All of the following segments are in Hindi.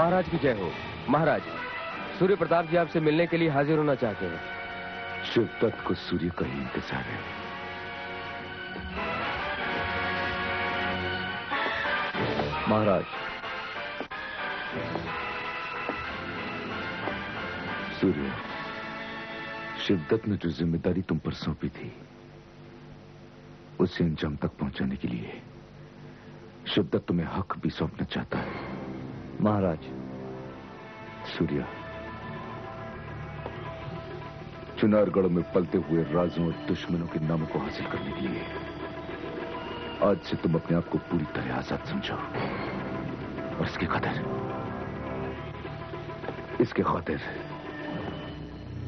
महाराज की जय हो। महाराज, सूर्य प्रताप जी आपसे मिलने के लिए हाजिर होना चाहते हैं। शिवदत्त को सूर्य का ही इंतजार है। महाराज, सूर्य, शिवदत्त ने जो जिम्मेदारी तुम पर सौंपी थी उसे अंजाम तक पहुंचाने के लिए शिवदत्त तुम्हें हक भी सौंपना चाहता है। महाराज, सूर्य, चुनारगढ़ में पलते हुए राजों और दुश्मनों के नामों को हासिल करने के लिए आज से तुम अपने आप को पूरी तरह आजाद समझो। और इसके खातिर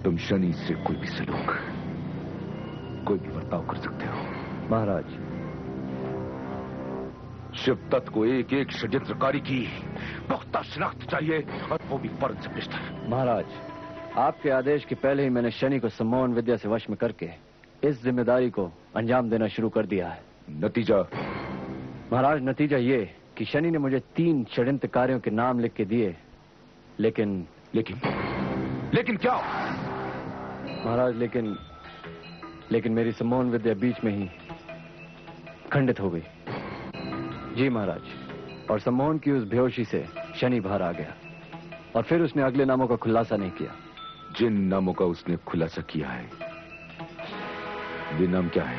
तुम शनि से कोई भी सलूक, कोई भी बर्ताव कर सकते हो। महाराज, शिवदत्त को एक एक षड्यंत्रकारी की पुख्ता शिनाख्त चाहिए, और वो भी फौरन से पेशतर। महाराज, आपके आदेश के पहले ही मैंने शनि को सम्मोहन विद्या से वश में करके इस जिम्मेदारी को अंजाम देना शुरू कर दिया है। नतीजा? महाराज, नतीजा ये कि शनि ने मुझे 3 षड्यंत्रकारियों के नाम लिख के दिए, लेकिन क्या? महाराज, लेकिन मेरी सम्मोहन विद्या बीच में ही खंडित हो गई। जी महाराज, और सम्मोहन की उस बेहोशी से शनि बाहर आ गया, और फिर उसने अगले नामों का खुलासा नहीं किया। जिन नामों का उसने खुलासा किया है, वे नाम क्या है?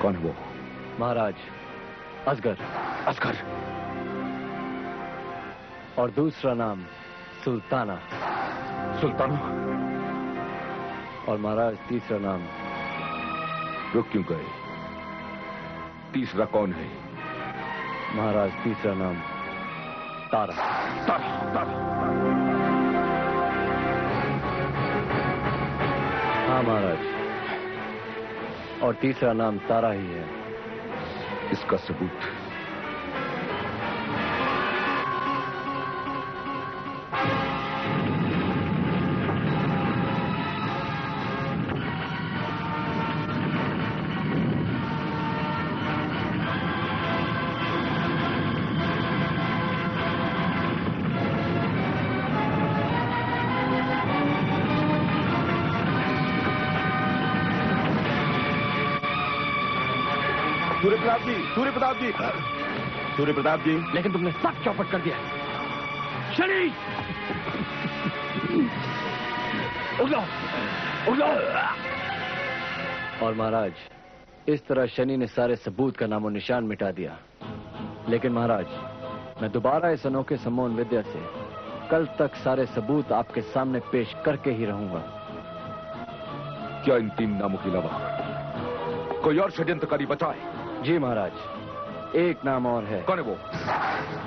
कौन है वो? महाराज, असगर। और दूसरा नाम सुल्ताना। और महाराज, तीसरा नाम। रुक क्यों गए? तीसरा कौन है? महाराज, तीसरा नाम तारा। हाँ महाराज, और तीसरा नाम तारा ही है। इसका सबूत? सूर्य प्रताप जी, लेकिन तुमने सब चौपट कर दिया। शनि, उठ जाओ। और महाराज, इस तरह शनि ने सारे सबूत का नामो निशान मिटा दिया। लेकिन महाराज, मैं दोबारा इस अनोखे सम्मोहन विद्या से कल तक सारे सबूत आपके सामने पेश करके ही रहूंगा। क्या इन 3 नामों के अलावा कोई और षड्यंत्रकारी बचा है? जी महाराज, एक नाम और है। कौन है वो?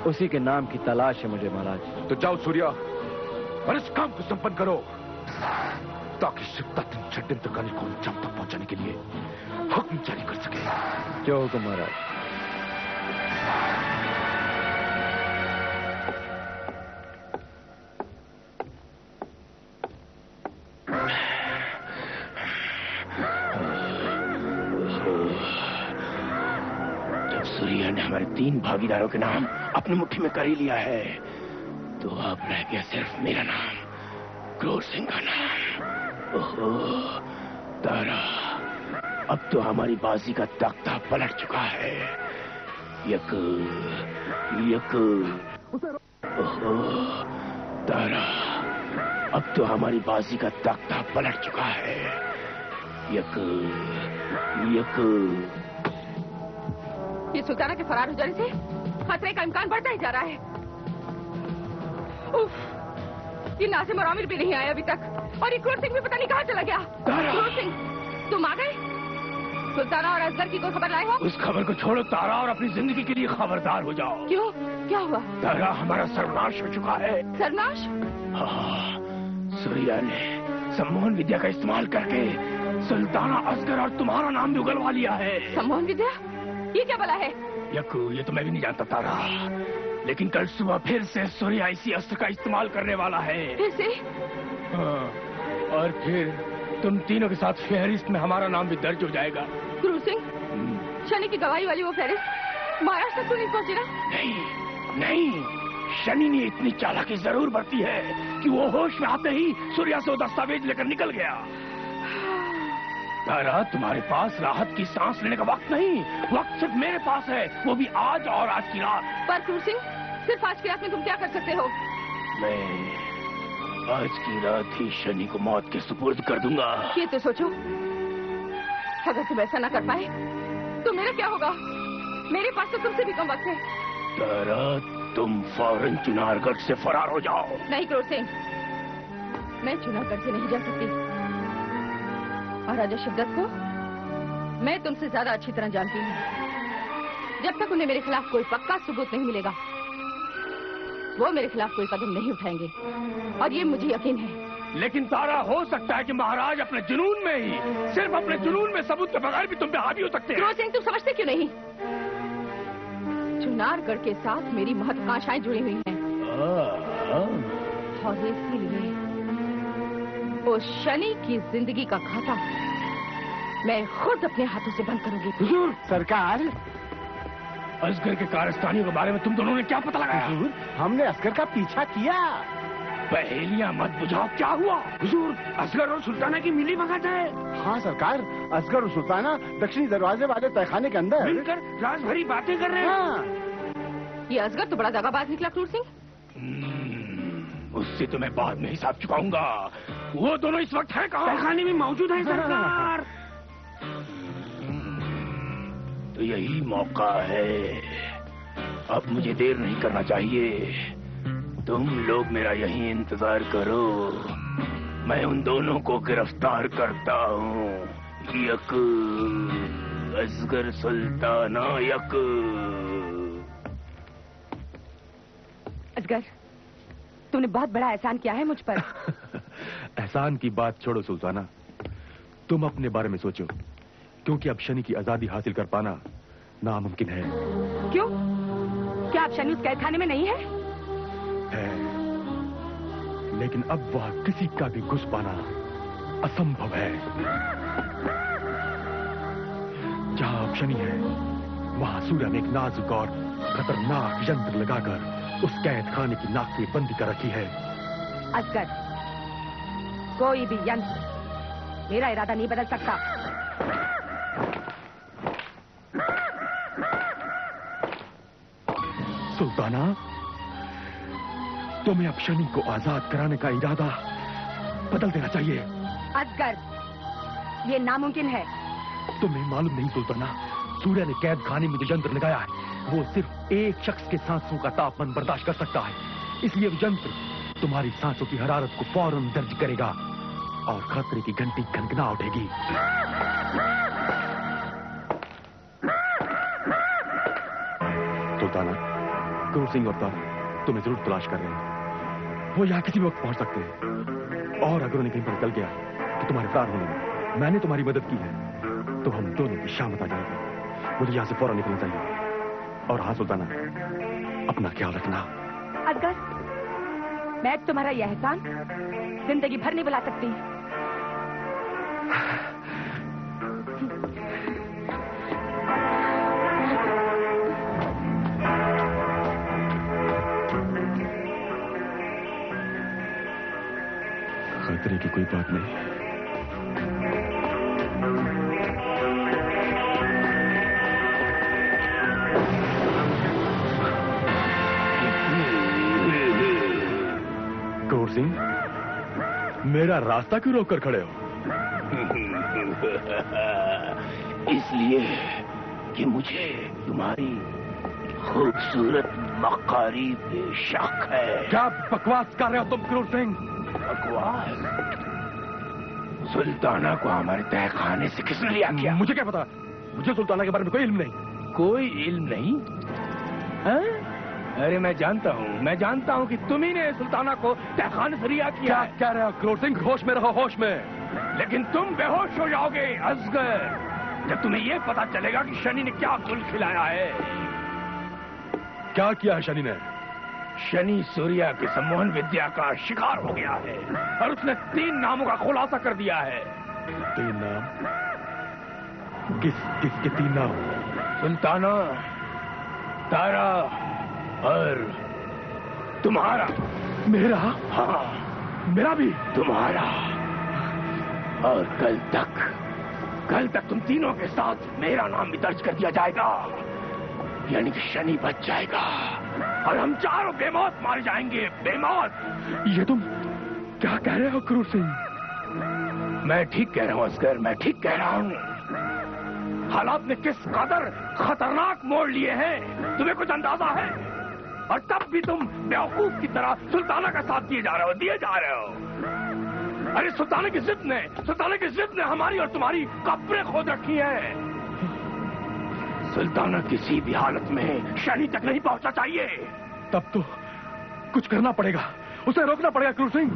उसी के नाम की तलाश है मुझे महाराज। तो जाओ सूर्या, और इस काम को संपन्न करो, ताकि शिवदत्त इन षड्यंत्रकारी को अंजाम तक पहुंचाने के लिए हुक्म जारी कर सके। जो हुक्म महाराज। सूर्य ने हमारे 3 भागीदारों के नाम अपनी मुट्ठी में कर ही लिया है, तो अब रह गया सिर्फ मेरा नाम, क्रोध सिंह का नाम। ओहो तारा, अब तो हमारी बाजी का तख्ता पलट चुका है। यक ओहो तारा, अब तो हमारी बाजी का तख्ता पलट चुका है। यक ये सुल्ताना के फरार हो जाने से खतरे का इम्कान बढ़ता ही जा रहा है। उफ, ये नाजिम और आमिर भी नहीं आए अभी तक, और ये क्रोध सिंह भी पता नहीं कहाँ चला गया। क्रोध सिंह, तुम आ गए? सुल्ताना और असगर की कोई खबर लाए हो? उस खबर को छोड़ो तारा, और अपनी जिंदगी के लिए खबरदार हो जाओ। क्यों? क्या हुआ? तारा, हमारा सर्वनाश हो चुका है। सर्वनाश? हाँ, सूर्या ने सम्मोहन विद्या का इस्तेमाल करके सुल्ताना, असगर और तुम्हारा नाम भी उगलवा लिया है। सम्मोहन विद्या? ये क्या भला है? यकू, ये तो मैं भी नहीं जानता तारा, लेकिन कल सुबह फिर से सूर्या इसी अस्त्र का इस्तेमाल करने वाला है। फिर से? हाँ, और फिर तुम तीनों के साथ फहरिस्त में हमारा नाम भी दर्ज हो जाएगा। क्रूर सिंह, शनि की गवाही वाली वो फहरिस्त महाराष्ट्र तक तो नहीं पहुंची ना? नहीं, शनि ने इतनी चालाकी जरूर बरती है कि वो होश में आते ही सूर्या से वो दस्तावेज लेकर निकल गया। तारा, तुम्हारे पास राहत की सांस लेने का वक्त नहीं, वक्त सिर्फ मेरे पास है, वो भी आज और आज की रात। पर क्रूर सिंह, सिर्फ आज की रात में तुम क्या कर सकते हो? मैं आज की रात ही शनि को मौत के सुपुर्द कर दूंगा। ये तो सोचो, अगर तुम ऐसा ना कर पाए तो मेरा क्या होगा? मेरे पास तो तुमसे भी कम वक्त है। तारा, तुम फौरन चुनारगढ़ से फरार हो जाओ। नहीं क्रूर सिंह, मैं चुनारगढ़ से नहीं जा सकती। महाराजा शिवदत्त को मैं तुमसे ज्यादा अच्छी तरह जानती हूँ। जब तक उन्हें मेरे खिलाफ कोई पक्का सबूत नहीं मिलेगा, वो मेरे खिलाफ कोई कदम नहीं उठाएंगे, और ये मुझे यकीन है। लेकिन तारा, हो सकता है कि महाराज अपने जुनून में ही, सिर्फ अपने जुनून में सबूत के बगैर भी तुम पे हावी हो सकते हैं। क्रूर सिंह, तुम समझते क्यों नहीं? चुनारगढ़ के साथ मेरी महत्वाकांक्षाएं जुड़ी हुई हैं, और इसीलिए उस शनि की जिंदगी का खाता मैं खुद अपने हाथों से बंद करूंगी। हुजूर, सरकार, असगर के कारस्तानियों के बारे में तुम दोनों ने क्या पता लगाया? हुजूर, हमने असगर का पीछा किया। पहेलियां मत बुझाओ, क्या हुआ? हुजूर, असगर और सुल्ताना की मिली भगत है। हाँ सरकार, असगर और सुल्ताना दक्षिणी दरवाजे वाले तहखाने के अंदर मिलकर राज भरी बातें कर रहे हैं। हाँ। ये असगर तो बड़ा दगाबाज निकला क्रूर सिंह। उससे तो मैं बाद में हिसाब चुकाऊंगा। वो दोनों इस वक्त है कहाँ? तहखाने में मौजूद है सरकार। तो यही मौका है, अब मुझे देर नहीं करना चाहिए। तुम लोग मेरा यही इंतजार करो, मैं उन दोनों को गिरफ्तार करता हूँ। यक असगर सुल्ताना यक। असगर, तुमने बहुत बड़ा एहसान किया है मुझ पर। एहसान की बात छोड़ो सुल्ताना, तुम अपने बारे में सोचो, क्योंकि अब शनि की आजादी हासिल कर पाना नामुमकिन है। क्यों? क्या अब शनि उस कैदखाने में नहीं है? है, लेकिन अब वह किसी का भी घुस पाना असंभव है। जहां अब शनि है, वहां सूर्य ने एक नाजुक और खतरनाक यंत्र लगाकर उस कैद खाने की नाक में बंदी कर रखी है। असगर, कोई भी यंत्र मेरा इरादा नहीं बदल सकता। सुल्ताना, तुम्हें अब शनि को आजाद कराने का इरादा बदल देना चाहिए। असगर, ये नामुमकिन है। तुम्हें मालूम नहीं सुल्ताना, सूर्य ने कैद खाने में जो यंत्र लगाया है, वो सिर्फ एक शख्स के सांसों का तापमान बर्दाश्त कर सकता है। इसलिए वो यंत्र तुम्हारी सांसों की हरारत को फौरन दर्ज करेगा और खतरे की घंटी खनखना उठेगी। सुल्ताना, क्रूर सिंह और तारा तुम्हें जरूर तलाश कर रहे हैं। वो यहाँ किसी वक्त पहुंच सकते हैं, और अगर उन्हें कहीं पर निकल गया तो तुम्हारे फरार होने में मैंने तुम्हारी मदद की है, तो हम दोनों की शामत आ जाएगी। मुझे यहाँ से फौरन निकलना चाहिए। और हाँ सुल्ताना, अपना ख्याल रखना। असगर, मैं तुम्हारा यह एहसान जिंदगी भर नहीं भुला सकती। खतरे की कोई बात नहीं। क्रूर सिंह, मेरा रास्ता क्यों रोक कर खड़े हो? इसलिए कि मुझे तुम्हारी खूबसूरत मक्कारी पे शक है। क्या बकवास कर रहे हो तुम क्रूर सिंह? बकवास? सुल्ताना को हमारे तहखाने से किसने लिया किया? मुझे क्या पता, मुझे सुल्ताना के बारे में कोई इल्म नहीं। कोई इल्म नहीं? हाँ? अरे मैं जानता हूँ कि तुम ही ने सुल्ताना को तहखाने से रिहा किया। क्या कह रहे हो क्रूर सिंह? होश में रहो, होश में। लेकिन तुम बेहोश हो जाओगे असगर, जब तुम्हें यह पता चलेगा कि शनि ने क्या गुल खिलाया है। क्या किया है शनि ने? शनि सूर्या की सम्मोहन विद्या का शिकार हो गया है, और उसने 3 नामों का खुलासा कर दिया है। 3 नाम? किसके 3 नाम? सुल्ताना, तारा और तुम्हारा। मेरा? हाँ, मेरा भी? तुम्हारा। और कल तक तुम तीनों के साथ मेरा नाम भी दर्ज कर दिया जाएगा, यानी कि शनि बच जाएगा और हम चारों बेमौत मारे जाएंगे, बेमौत। ये तुम क्या कह रहे हो क्रूर सिंह? मैं ठीक कह रहा हूँ असगर, मैं ठीक कह रहा हूँ। हालात ने किस कदर खतरनाक मोड़ लिए हैं तुम्हें कुछ अंदाजा है? और तब भी तुम बेवकूफ की तरह सुल्ताना का साथ दिए जा रहे हो। अरे सुल्ताना की जिद ने हमारी और तुम्हारी कब्रें खोद रखी हैं। सुल्ताना किसी भी हालत में शनि तक नहीं पहुंचना चाहिए। तब तो कुछ करना पड़ेगा, उसे रोकना पड़ेगा क्रूर सिंह।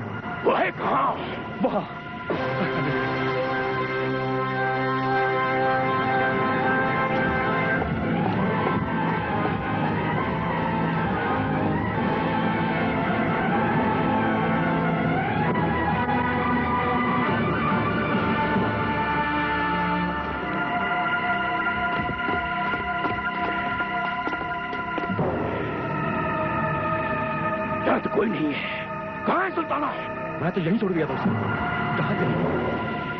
वो है कहाँ? वहां। यहाँ तो कोई नहीं है। कहाँ है सुल्ताना? मैं तो यहीं छोड़ गया था उसे। कहाँ गई?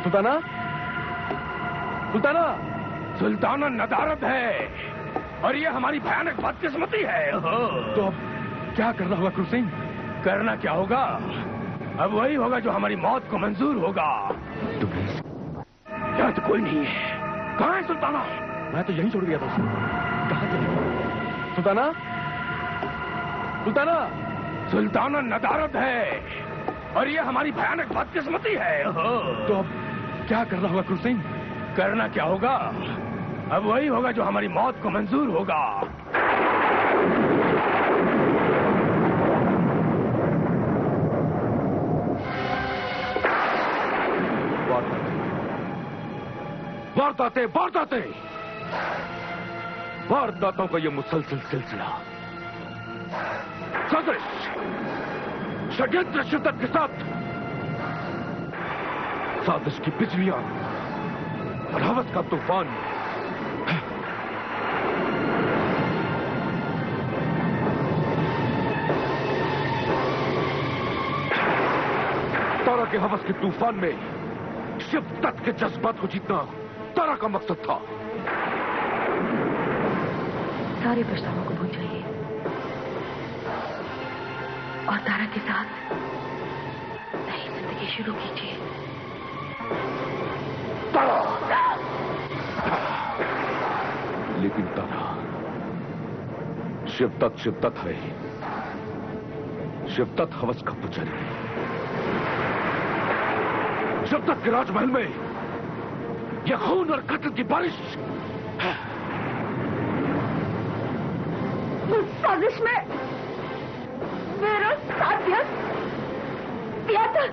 सुल्ताना? सुल्ताना? सुल्ताना नदारद है और ये हमारी भयानक बदकिस्मती है। तो अब क्या करना होगा क्रूर सिंह? करना क्या होगा? अब वही होगा जो हमारी मौत को मंजूर होगा। यहाँ तो कोई नहीं है। कहाँ है सुल्ताना? मैं तो यहीं छोड़ गया था उसे। कहाँ गई? सुल्ताना? सुल्ताना? सुल्ताना नदारद है और ये हमारी भयानक बदकिस्मती है। तो अब क्या करना होगा क्रूर सिंह? करना क्या होगा? अब वही होगा जो हमारी मौत को मंजूर होगा। वारदातों का ये मुसलसल सिलसिला साजिश, षड्यंत्र, शिद्दत के साथ साजिश की बिजलियां और हवस का तूफान तारा के हवस के तूफान में शिद्दत के जज्बात को जीतना तारा का मकसद था। सारे प्रस्तावों को भूल जाइए और तारा के साथ नई जिंदगी शुरू कीजिए। लेकिन तारा शिद्दत है। शिद्दत हवस का पुजारी। शिद्दत के राजमहल में यह खून और कत्ल की बारिश। उस साजिश में मेरा साथ दिया था।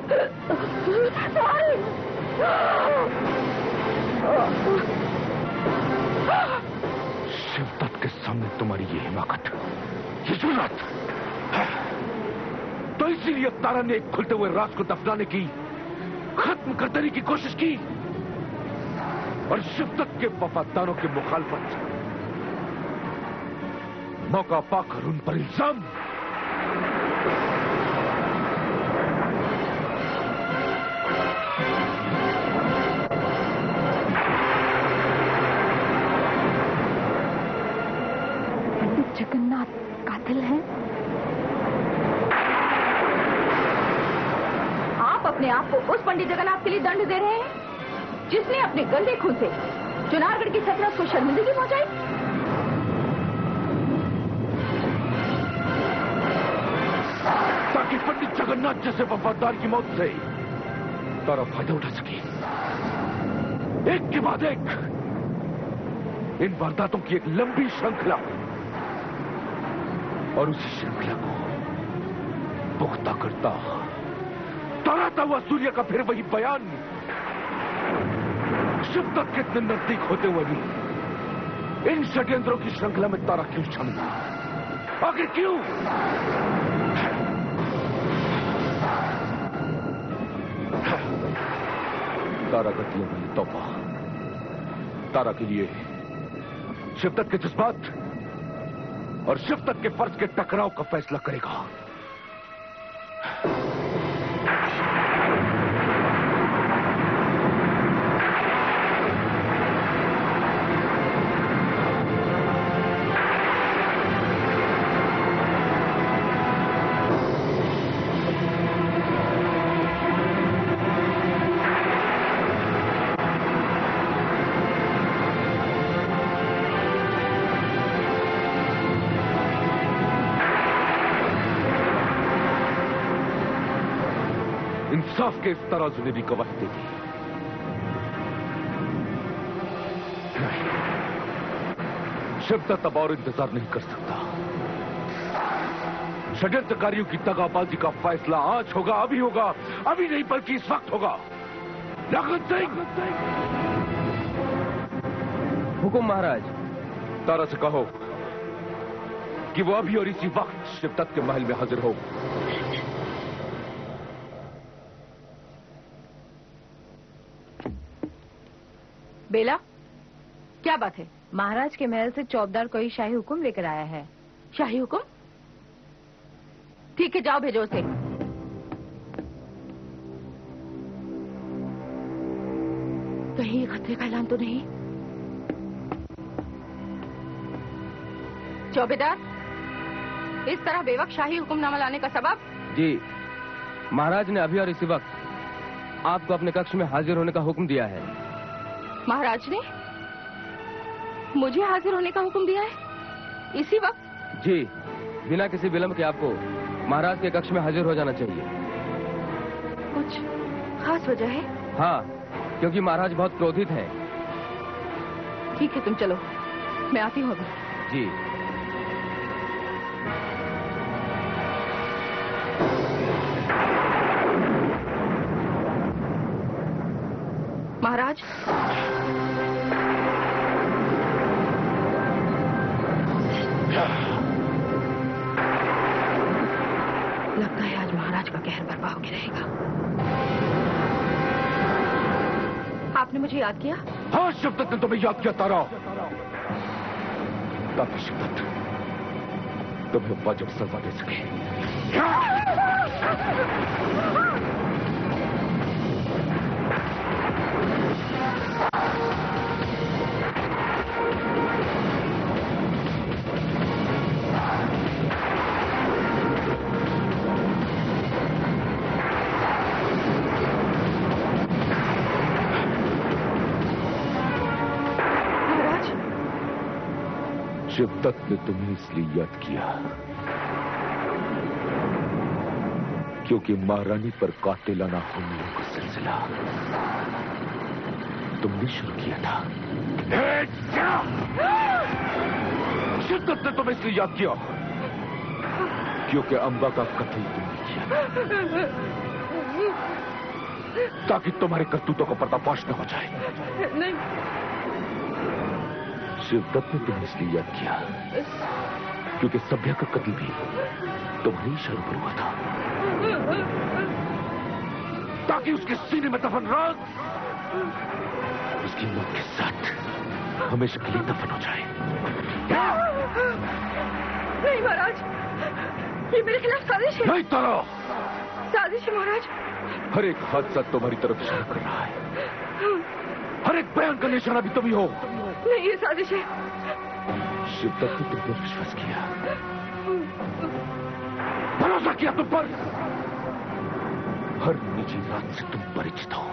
शिद्दत के सामने तुम्हारी ये हिमाकत, ये जुर्रत, तो इसीलिए तारा ने एक खुलते हुए राज को दफनाने की, खत्म कर देने की कोशिश की और शिद्दत के वफादारों की मुखालफत मौका पाकर उन पर इल्जाम। जगन्नाथ कातिल हैं? आप अपने आप को उस पंडित जगन्नाथ के लिए दंड दे रहे हैं जिसने अपने गंदे खून से चुनारगढ़ की सल्तनत को शर्मिंदगी पहुंचाई। ताकि पंडित जगन्नाथ जैसे वफादार की मौत से तारा फायदा उठा सके। एक के बाद एक इन वारदातों की एक लंबी श्रृंखला, और उसी श्रृंखला को पुख्ता करता तराता हुआ सूर्य का फिर वही बयान। शिद्दत के इतने नजदीक होते हुए भी इन षड्यंत्रों की श्रृंखला में तारा क्यों शामिल था? आखिर क्यों? तारा का दिया हुआ तोहफा तारा के लिए शिद्दत के जज्बात और शिद्दत के फर्ज के टकराव का फैसला करेगा। इंसाफ के इस तराजू ने भी गवाही दे दी। शिवदत्त अब और इंतजार नहीं कर सकता। षड्यंत्रकारियों की दगाबाजी का फैसला आज होगा, अभी होगा, अभी नहीं बल्कि इस वक्त होगा। लखन सिंह, हुकुम महाराज। तारा से कहो कि वो अभी और इसी वक्त शिवदत्त के महल में हाजिर हो। बेला, क्या बात है? महाराज के महल से चौबदार कोई शाही हुक्म लेकर आया है। शाही हुक्म? ठीक है, जाओ भेजो उसे। कहीं ये खतरे का ऐलान तो नहीं? चौबेदार, इस तरह बेवक्त शाही हुक्मनामा लाने का सबब? जी, महाराज ने अभी और इसी वक्त आपको अपने कक्ष में हाजिर होने का हुक्म दिया है। महाराज ने मुझे हाजिर होने का हुक्म दिया है इसी वक्त? जी, बिना किसी विलंब के आपको महाराज के कक्ष में हाजिर हो जाना चाहिए। कुछ खास वजह है? हाँ, क्योंकि महाराज बहुत क्रोधित हैं। ठीक है, तुम चलो, मैं आती हूँ अभी। जी। महाराज, लगता है आज महाराज का कहर बरपा होके रहेगा। आपने मुझे याद किया? हाँ, शिवदत्त ने तुम्हें याद किया तारा। ताकि शिवदत्त तुम्हें वाजिब सजा दे सके। शिवदत्त ने तुम्हें इसलिए याद किया क्योंकि महारानी पर कातिलाना हमलों का सिलसिला तुमने शुरू किया था। शिवदत्त ने तुम्हें इसलिए याद किया क्योंकि अंबा का कत्ल तुमने किया, ताकि तुम्हारे करतूतों का पर्दाफाश न हो जाए। नहीं, शिवदत्त ने तुम्हें इसलिए याद किया क्योंकि सभ्या का कत्ल भी तुम्हारे इशारों पर हुआ था, ताकि उसके सीने में दफन राज उसकी मौत के साथ हमेशा के लिए दफन हो जाए। नहीं महाराज, ये मेरे खिलाफ साजिश है। नहीं तारा, साजिश है महाराज। हर एक हादसा तुम्हारी तरफ इशारा कर रहा है, हर एक बयान का निशाना भी तुम ही हो। नहीं, ये साजिश है। शिवदत्त ने तुम पर विश्वास किया, भरोसा किया तुम पर। हर निजी रात से तुम परिचित हो।